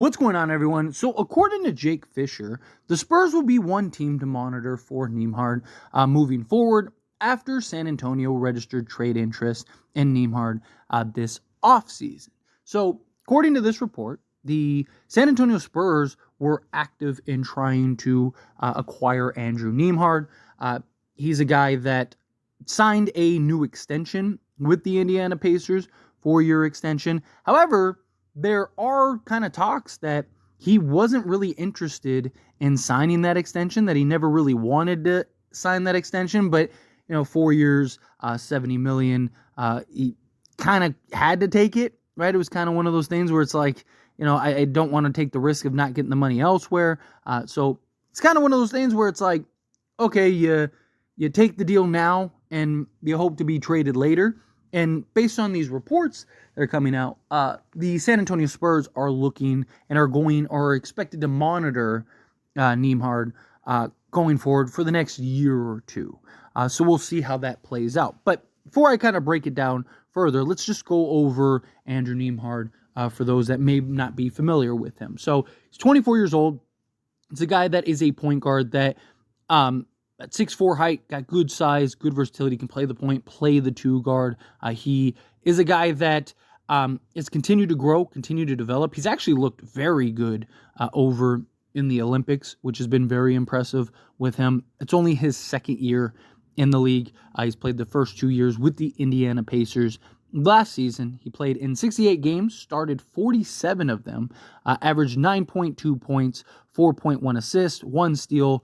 What's going on, everyone? So, according to Jake Fisher, the Spurs will be one team to monitor for Nembhard moving forward after San Antonio registered trade interest in Nembhard this offseason. So, according to this report, the San Antonio Spurs were active in trying to acquire Andrew Nembhard. He's a guy that signed a new extension with the Indiana Pacers, 4-year extension. However, there are kind of talks that he wasn't really interested in signing that extension, that he never really wanted to sign that extension, but 4 years, $70 million, he kind of had to take it, right? It was kind of one of those things where it's like, I don't want to take the risk of not getting the money elsewhere. So it's kind of one of those things where it's like, okay, you take the deal now and you hope to be traded later. And based on these reports that are coming out, the San Antonio Spurs are looking and are expected to monitor Nembhard going forward for the next year or two. So we'll see how that plays out. But before I kind of break it down further, let's just go over Andrew Nembhard for those that may not be familiar with him. So he's 24 years old. It's a guy that is a point guard that at 6'4" height, got good size, good versatility, can play the point, play the two guard. He is a guy that has continued to grow, continue to develop. He's actually looked very good over in the Olympics, which has been very impressive with him. It's only his second year in the league. He's played the first 2 years with the Indiana Pacers. Last season, he played in 68 games, started 47 of them, averaged 9.2 points, 4.1 assists, 1 steal,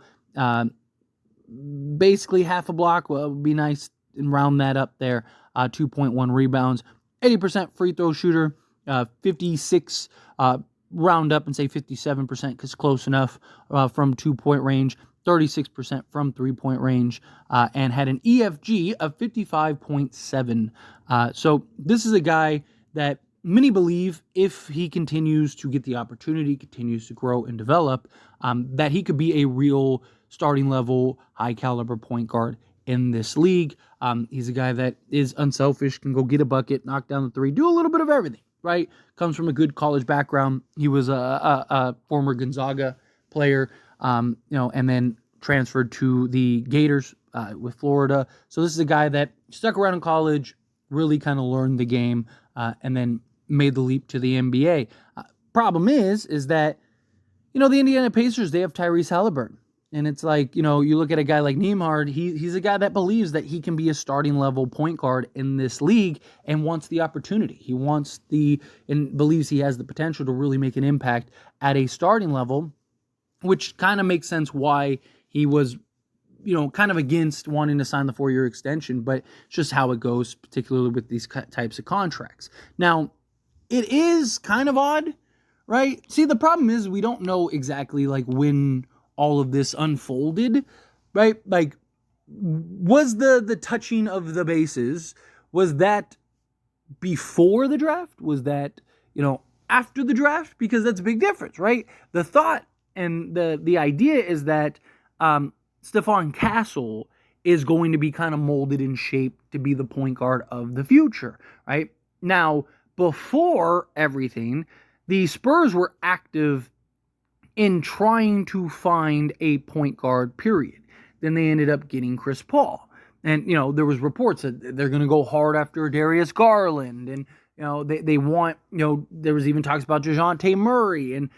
basically half a block. Well, it would be nice and round that up there. 2.1 rebounds, 80% free throw shooter, 56, round up and say 57% because close enough from 2-point range, 36% from 3-point range, and had an EFG of 55.7. So this is a guy that many believe, if he continues to get the opportunity, continues to grow and develop, that he could be a real starting level, high caliber point guard in this league. He's a guy that is unselfish, can go get a bucket, knock down the three, do a little bit of everything, right? Comes from a good college background. He was a former Gonzaga player, and then transferred to the Gators with Florida. So this is a guy that stuck around in college, really kind of learned the game, and then made the leap to the NBA. Problem is that, the Indiana Pacers, they have Tyrese Halliburton. And it's like, you look at a guy like Nembhard, he's a guy that believes that he can be a starting level point guard in this league and wants the opportunity. He wants and believes he has the potential to really make an impact at a starting level, which kind of makes sense why he was, kind of against wanting to sign the 4-year extension, but it's just how it goes, particularly with these types of contracts. Now, it is kind of odd, right? See, the problem is we don't know exactly when all of this unfolded, right? Like, was the touching of the bases, was that before the draft? Was that, after the draft? Because that's a big difference, right? The thought and the idea is that Stephon Castle is going to be kind of molded and shaped to be the point guard of the future, right? Now, before everything, the Spurs were active in trying to find a point guard, period. Then they ended up getting Chris Paul. And, there was reports that they're going to go hard after Darius Garland. And, they want, there was even talks about DeJounte Murray. And,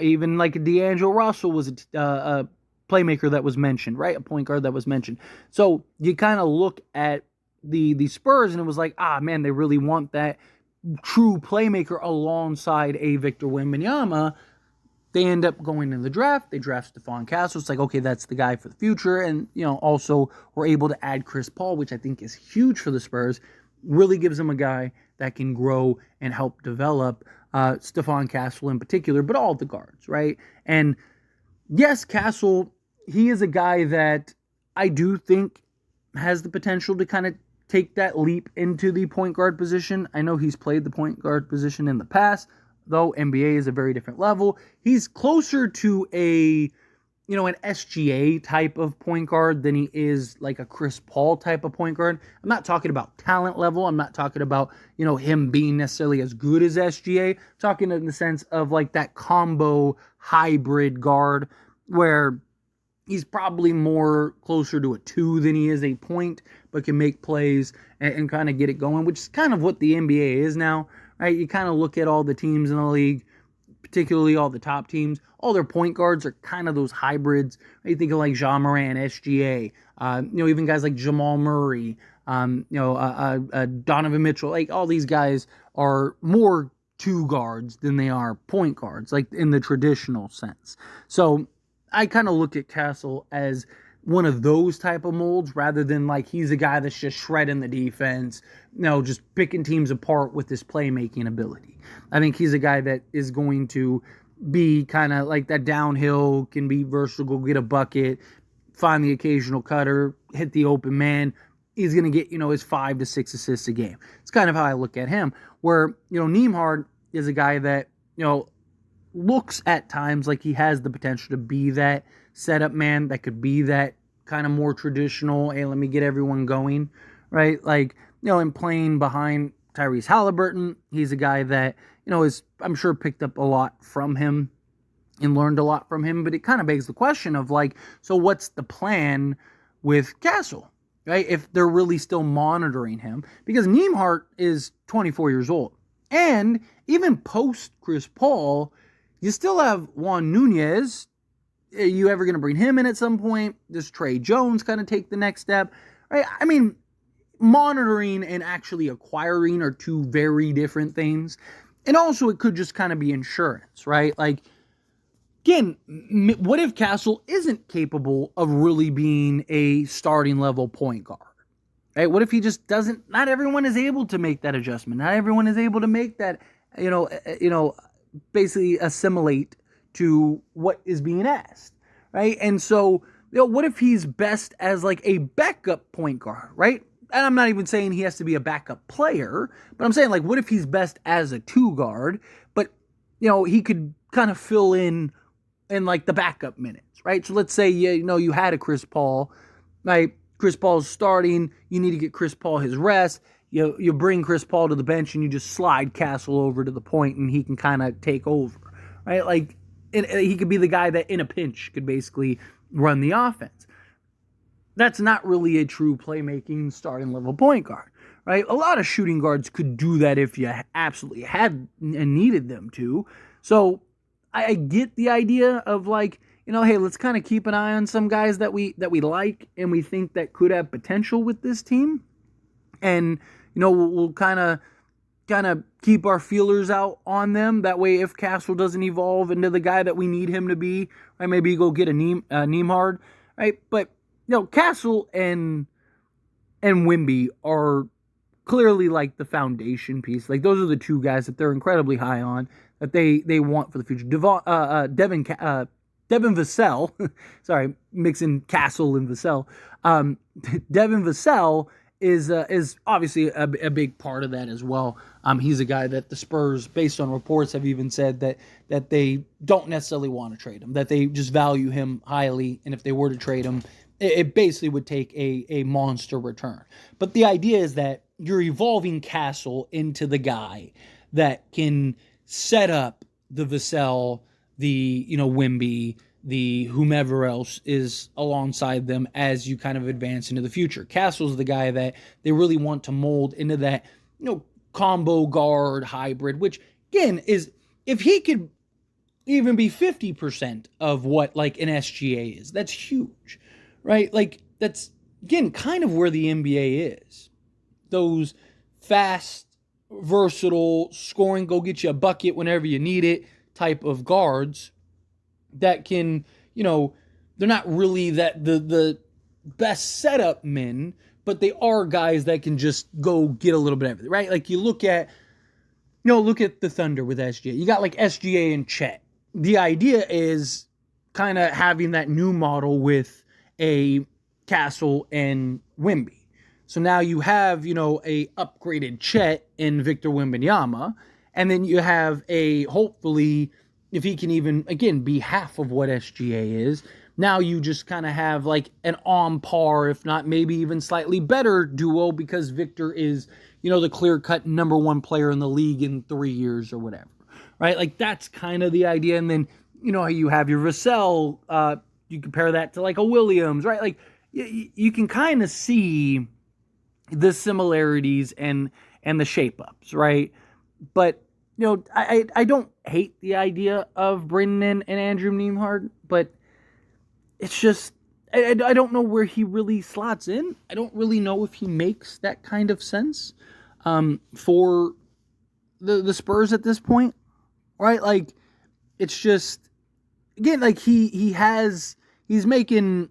even like D'Angelo Russell was a playmaker that was mentioned, right? A point guard that was mentioned. So you kind of look at the Spurs and it was like, man, they really want that true playmaker alongside a Victor Wembanyama. They end up going in the draft. They draft Stephon Castle. It's like, okay, that's the guy for the future. And, also we're able to add Chris Paul, which I think is huge for the Spurs. Really gives them a guy that can grow and help develop Stephon Castle in particular, but all the guards, right? And yes, Castle, he is a guy that I do think has the potential to kind of take that leap into the point guard position. I know he's played the point guard position in the past, though NBA is a very different level. He's closer to a an SGA type of point guard than he is like a Chris Paul type of point guard. I'm not talking about talent level. I'm not talking about, him being necessarily as good as SGA. I'm talking in the sense of like that combo hybrid guard where he's probably more closer to a 2 than he is a point, but can make plays and kind of get it going, which is kind of what the NBA is now, right? You kind of look at all the teams in the league, particularly all the top teams, all their point guards are kind of those hybrids. You think of like Ja Morant, SGA, even guys like Jamal Murray, Donovan Mitchell, like all these guys are more 2 guards than they are point guards, like in the traditional sense. So I kind of look at Castle as one of those type of molds rather than like he's a guy that's just shredding the defense, just picking teams apart with his playmaking ability. I think he's a guy that is going to be kind of like that downhill, can be versatile, go get a bucket, find the occasional cutter, hit the open man. He's going to get, his 5 to 6 assists a game. It's kind of how I look at him. Where, Nembhard is a guy that, looks at times like he has the potential to be that setup man that could be that kind of more traditional, hey, let me get everyone going, right? Like, in playing behind Tyrese Halliburton, he's a guy that, is, I'm sure, picked up a lot from him and learned a lot from him, but it kind of begs the question of like, so what's the plan with Castle, right? If they're really still monitoring him, because Nembhard is 24 years old. And even post Chris Paul, you still have Juan Nunez. Are you ever going to bring him in at some point? Does Trey Jones kind of take the next step? Right? I mean, monitoring and actually acquiring are 2 very different things. And also it could just kind of be insurance, right? Like, again, what if Castle isn't capable of really being a starting level point guard? Right? What if he just doesn't, not everyone is able to make that adjustment. Not everyone is able to make that, basically assimilate to what is being asked, right? And so, what if he's best as like a backup point guard, right? And I'm not even saying he has to be a backup player, but I'm saying like, what if he's best as a 2 guard, but he could kind of fill in like the backup minutes, right? So let's say you had a Chris Paul, right? Chris Paul's starting, you need to get Chris Paul his rest. You bring Chris Paul to the bench and you just slide Castle over to the point and he can kind of take over, right? Like, he could be the guy that in a pinch could basically run the offense. That's not really a true playmaking starting level point guard, right? A lot of shooting guards could do that if you absolutely had and needed them to. So I get the idea of like, hey, let's kind of keep an eye on some guys that we like and we think that could have potential with this team. And, we'll kind of keep our feelers out on them. That way, if Castle doesn't evolve into the guy that we need him to be, right, maybe go get a Nembhard, right? But, Castle and Wemby are clearly like the foundation piece. Like, those are the 2 guys that they're incredibly high on, that they want for the future. Devin Vassell, sorry, mixing Castle and Vassell. Devin Vassell is obviously a big part of that as well. He's a guy that the Spurs, based on reports, have even said that they don't necessarily want to trade him, that they just value him highly, and if they were to trade him, it basically would take a monster return. But the idea is that you're evolving Castle into the guy that can set up the Vassell, the Wemby, the whomever else is alongside them as you kind of advance into the future. Castle's the guy that they really want to mold into that, combo guard hybrid, which again is, if he could even be 50% of what like an SGA is, that's huge, right? Like, that's again kind of where the NBA is. Those fast, versatile, scoring, go get you a bucket whenever you need it type of guards that can, they're not really that the best setup men, but they are guys that can just go get a little bit of everything, right? Like, you look at the Thunder with SGA. You got like SGA and Chet. The idea is kind of having that new model with a Castle and Wemby. So now you have, a upgraded Chet in Victor Wembanyama, and then you have hopefully, if he can even, again, be half of what SGA is, Now you just kind of have like an on par, if not maybe even slightly better duo, because Victor is, the clear-cut number one player in the league in 3 years or whatever, right? Like, that's kind of the idea. And then, you have your Vassell, you compare that to like a Williams, right? Like, you can kind of see the similarities and the shape-ups, right? But, I don't hate the idea of bringing in an Andrew Nembhard, but it's just, I don't know where he really slots in. I don't really know if he makes that kind of sense for the Spurs at this point, right? Like, it's just, again, like he's making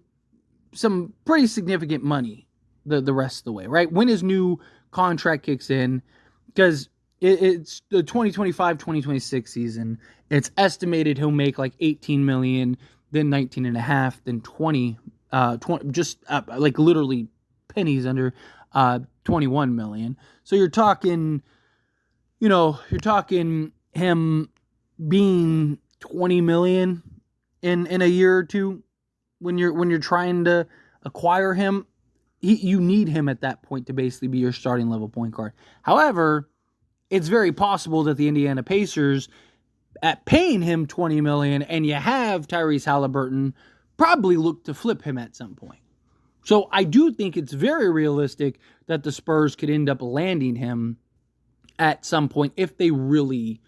some pretty significant money the rest of the way, right? When his new contract kicks in, because it's the 2025-2026 season, it's estimated he'll make like 18 million, then 19 and a half, then 20, just like literally pennies under 21 million. So you're talking him being 20 million in a year or two when you're trying to acquire him. You need him at that point to basically be your starting level point guard. However, it's very possible that the Indiana Pacers, at paying him $20 million, and you have Tyrese Halliburton, probably look to flip him at some point. So I do think it's very realistic that the Spurs could end up landing him at some point if they really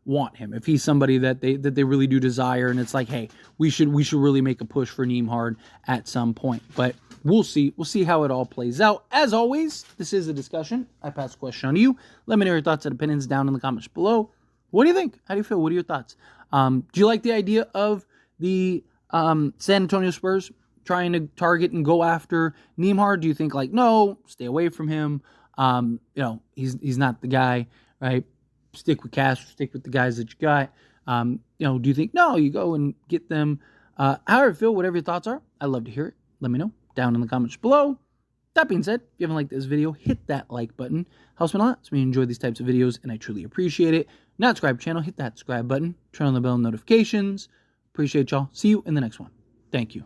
want him. If he's somebody that they really do desire, and it's like, hey, we should really make a push for Nembhard at some point. But we'll see. We'll see how it all plays out. As always, this is a discussion. I pass the question on to you. Let me know your thoughts and opinions down in the comments below. What do you think? How do you feel? What are your thoughts? Do you like the idea of the San Antonio Spurs trying to target and go after Nembhard? Do you think like, no, stay away from him? He's not the guy, right? Stick with Cash, stick with the guys that you got. Do you think, no, you go and get them? However you feel, whatever your thoughts are, I'd love to hear it. Let me know down in the comments below. That being said, if you haven't liked this video, hit that like button. Helps me a lot. So we enjoy these types of videos, and I truly appreciate it. Not subscribe to the channel, hit that subscribe button. Turn on the bell notifications. Appreciate y'all. See you in the next one. Thank you.